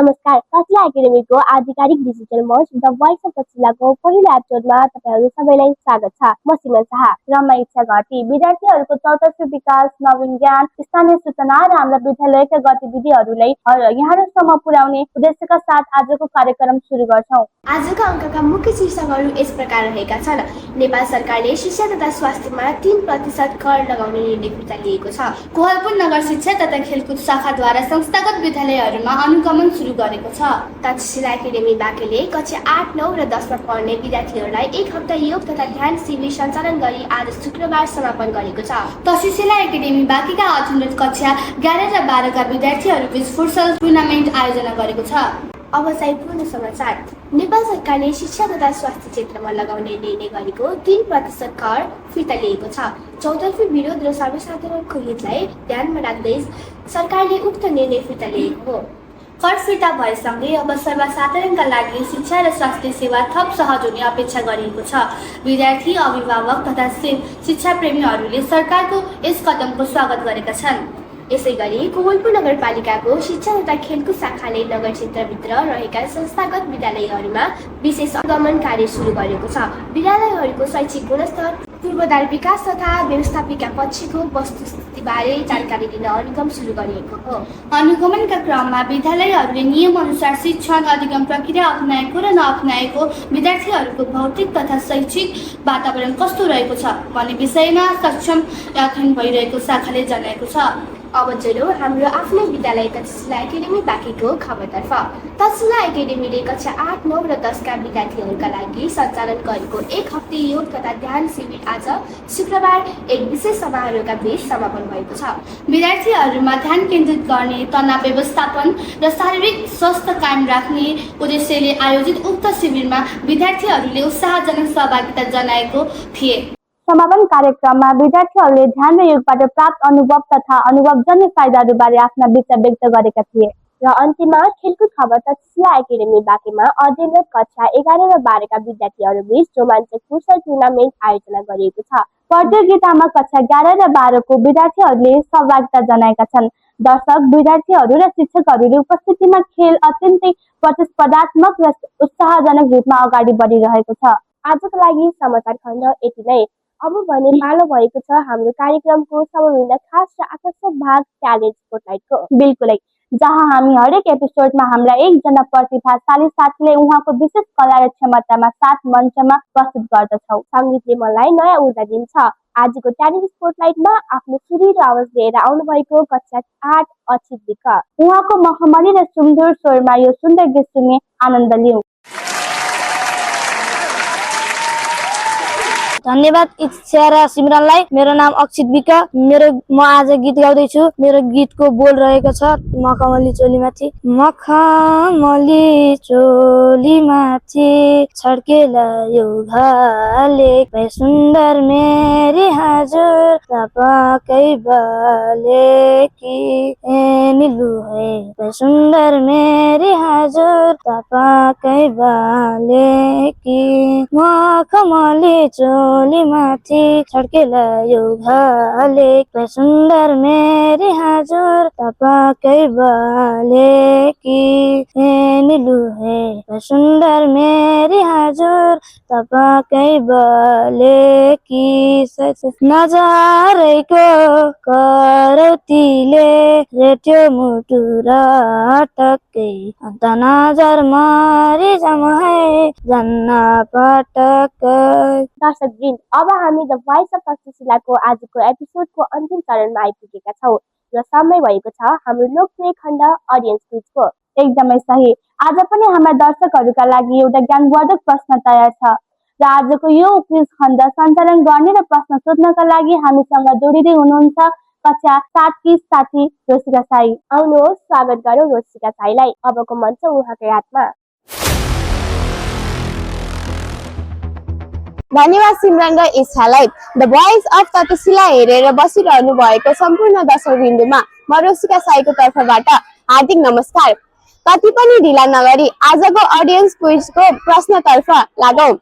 नमस्कार, कचिला एकाडेमीको आधिकारिक डिजिटल मंच द भोइस अफ कचिलाको पहिलो एपिसोडमा तपाईहरु सबैलाई स्वागत छ। म सिमल शाह, रमा इच्छा घटी विद्यार्थीहरुको चौतर्फी विकास, नवीन ज्ञान, स्थानीय सूचना र हाम्रा विद्यालयका गतिविधिहरुलाई यहाँसम्म पुर्याउने उद्देश्यका साथ आजको कार्यक्रम सुरु गर्छौं। आजका अङ्कका मुख्य शीर्षकहरू यस प्रकार रहेका छन्। नेपाल सरकारले शिक्षा तथा स्वास्थ्यमा 3% कर लगाउने निर्णय फिर्ता लिएको छ। कोहलपुर नगर शिक्षा तथा खेलकुद शाखाद्वारा संस्थागत विद्यालयहरूमा अनुगमन सुरु गरेको छ। तक्षशिला एकाडेमी बाँकेले कक्षा 8, 9 र 10 मा पढ्ने विद्यार्थीहरूलाई 1 हप्ता योग तथा ध्यान शिविर सञ्चालन गरी आज शुक्रबार समापन गरेको छ। तक्षशिला एकाडेमी बाँकेका अध्ययनरत कक्षा 11 र 12 का विद्यार्थीहरूबीच फुटसल टुर्नामेन्ट आयोजना गरेको छ। अब चाहिँ पूर्ण समाचार। नेपाल सरकारले शिक्षा तथा स्वास्थ्य क्षेत्रमा लगाउने निर्णय गरेको 3% कर फिर्ता लिएको छ। चौतर्फी विरोध र सर्वसाधारणको हितलाई ध्यानमा राख्दै सरकारले उक्त निर्णय फिर्ता लिएको हो। कर फिर्ता भएसँगै अब सर्वसाधारणका लागि शिक्षा र स्वास्थ्य सेवा थप सहज हुने अपेक्षा गरिएको छ। विद्यार्थी, अभिभावक तथा शिक्षाप्रेमीहरूले सरकारको यस कदमको स्वागत गरेका छन्। यसैगरी कोहलपुर नगरपालिकाको शिक्षा तथा खेलकुद शाखाले नगर क्षेत्रभित्र रहेका संस्थागत विद्यालयहरूमा विशेष अनुगमन कार्य सुरु गरेको छ। विद्यालयहरूको शैक्षिक गुणस्तर, पूर्वाधार विकास तथा व्यवस्थापिका पक्षको वस्तुस्थितिबारे जानकारी दिन अनुगमन सुरु गरिएको हो। अनुगमनका क्रममा विद्यालयहरूले नियमअनुसार शिक्षण अधिगम प्रक्रिया अपनाएको र नअपनाएको, विद्यार्थीहरूको भौतिक तथा शैक्षिक वातावरण कस्तो रहेको छ भन्ने विषयमा सक्षम अध्ययन भइरहेको शाखाले जनाएको छ। अब चलो हाम्रो आफ्नो विद्यालय तक्षशिला एकाडेमी बाँकेको खबरतर्फ। तक्षशिला एकाडेमीले कक्षा 8, 9 र 10 का विद्यार्थीहरूका लागि सञ्चालन गरेको 1 हप्ते योग तथा ध्यान शिविर आज शुक्रबार एक विशेष समारोहका बीच समापन भएको छ। विद्यार्थीहरूमा ध्यान केन्द्रित गर्ने, तनाव व्यवस्थापन र शारीरिक स्वास्थ्य कायम राख्ने उद्देश्यले आयोजित उक्त शिविरमा विद्यार्थीहरूले उत्साहजनक सहभागिता जनाएको थिए। समापन कार्यक्रममा विद्यार्थीहरूले ध्यान र योगबाट प्राप्त अनुभव तथा अनुभवजन्य फाइदाहरूबारे आफ्ना विचार व्यक्त गरेका थिए। र अन्त्यमा खेलकुद खबर। तक्षशिला एकाडेमी बाँकेमा अध्ययनरत कक्षा 11 र 12 का विद्यार्थीहरूबीच रोमाञ्चक फुटसल टुर्नामेन्ट आयोजना गरिएको छ। प्रतियोगितामा कक्षा 11 र 12 को विद्यार्थीहरूले सहभागिता जनाएका छन्। दर्शक, विद्यार्थीहरू र शिक्षकहरूले उपस्थितिमा खेल अत्यन्तै प्रतिस्पर्धात्मक र उत्साहजनक रूपमा अगाडि बढिरहेको छ। आजको लागि समाचार खण्ड यति नै। अब भने पालो भएको छ हाम्रो कार्यक्रमको सबैभन्दा खास र आकर्षक भाग ट्यालेन्ट स्पोटलाइटको। बिल्कुलै, जहाँ हामी हरेक एपिसोडमा हाम्रा एकजना प्रतिभाशाली साथीलाई उहाँको विशेष कला र क्षमतामा साथ मञ्चमा प्रस्तुत गर्दछौँ। सङ्गीतले मलाई नयाँ ऊर्जा दिन्छ। आजको ट्यालेन्ट स्पोटलाइटमा आफ्नो सुरिलो आवाज लिएर आउनुभएको कक्षा 8 अक्षित विक। उहाँको मखमली र सुमधुर स्वरमा यो सुन्दर गीत सुन्ने आनन्द लिऊ। धन्यवाद इच्छा र सिमरनलाई। मेरो नाम अक्षित विक। म आज गीत गाउँदैछु। मेरो गीतको बोल रहेको छ मखमली चोलीमाथि। मखमली चोलीमाथि छड्केला यो घाले, सुन्दर मेरी हजुर तपाईँकै बाले कि निलु है, सुन्दर मेरी हजुर तपाईँकै बाले कि मखमली चोलीमाथि छड्केला यो घाले, सुन्दर मेरी हजुर तपाईँकै बाले कि निलु है, सुन्दर मेरी हजुर तपाईँकै बाले कि नजरैको करौतीले रेट्यो मुटु र टक्कै, अन्त नजर मरि जाम है जन्न पटक्कै। दर्शकवृन्द, अब हामी द भोइस अफ तक्षशिलाको आजको एपिसोडको अन्तिम चरणमा आइपुगेका छौँ र समय भएको छ हाम्रो लोकप्रिय खण्ड अडियन्स क्विजको। एकदमै सही। आज पनि हाम्रा दर्शकहरूका लागि एउटा ज्ञानवर्धक प्रश्न तयार छ र आजको यो क्विज खण्ड सञ्चालन गर्ने र प्रश्न सोध्नका लागि हामीसँग जोडिँदै हुनुहुन्छ कक्षा 7 की साथी रोसिका साई। आउनुहोस्, स्वागत गरौँ रोसिका साईलाई। अबको मञ्च उहाँकै हातमा। धन्यवाद सिमरन र इच्छालाई। द भोइस अफ तक्षशिला हेरेर बसिरहनु भएको सम्पूर्ण दर्शकवृन्दमा म रोसिका साईको तर्फबाट हार्दिक नमस्कार। कति पनि ढिला नगरी आजको अडियन्स क्विजको प्रश्नतर्फ लागौं।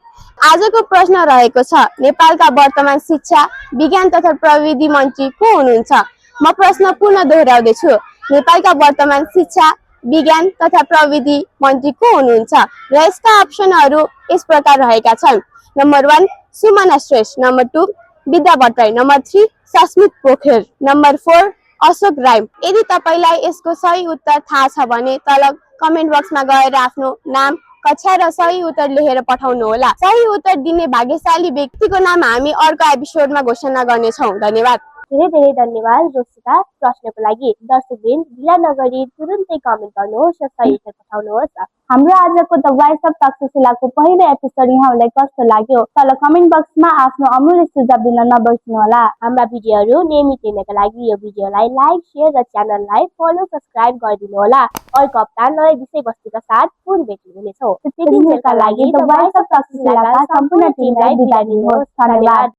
आजको प्रश्न रहेको छ, नेपालका वर्तमान शिक्षा, विज्ञान तथा प्रविधि मन्त्री को हुनुहुन्छ? म प्रश्न पुनः दोहोर्याउँदैछु। नेपालका वर्तमान शिक्षा, विज्ञान तथा प्रविधि मन्त्री को हुनुहुन्छ र यसका अप्सनहरू यस प्रकार रहेका छन्। नम्बर 1 सुमना श्रेष्ठ, नम्बर 2 विद्या भट्टराई, नम्बर 3 सस्मित पोखरेल, नम्बर 4 अशोक राई। यदि तपाईलाई यसको सही उत्तर थाहा छ भने तल कमेन्ट बक्समा गएर आफ्नो नाम, कक्षा र सही उत्तर लेखेर पठाउनु होला। सही उत्तर दिने भाग्यशाली व्यक्तिको नाम हामी अर्को एपिसोडमा घोषणा गर्नेछौँ। धन्यवाद। धेरै धेरै धन्यवाद रोशिका प्रश्नको लागि। दर्शकवृन्द ढिला नगरी तुरुन्तै कमेन्ट गर्नुहोस् र सही उत्तर पठाउनुहोस्। हाम्रो आजको द भोइस अफ तक्षशिलाको पहिलो एपिसोड यहाँहरूलाई कस्तो लाग्यो तल कमेन्ट बक्समा आफ्नो अमूल्य सुझाव दिन नबिर्सनुहोला। हाम्रा भिडियोहरू नियमित हेर्नका लागि यो भिडियोलाई लाइक, शेयर र च्यानललाई फलो, सब्स्क्राइब गरिदिनु होला। अर्को हप्ता नयाँ विषयवस्तुका साथ पुनः भेट्ने हुनेछौँ। त्यतिन्जेलका लागि द भोइस अफ तक्षशिलाका सम्पूर्ण टिमलाई बिदा दिनुहोस्। धन्यवाद।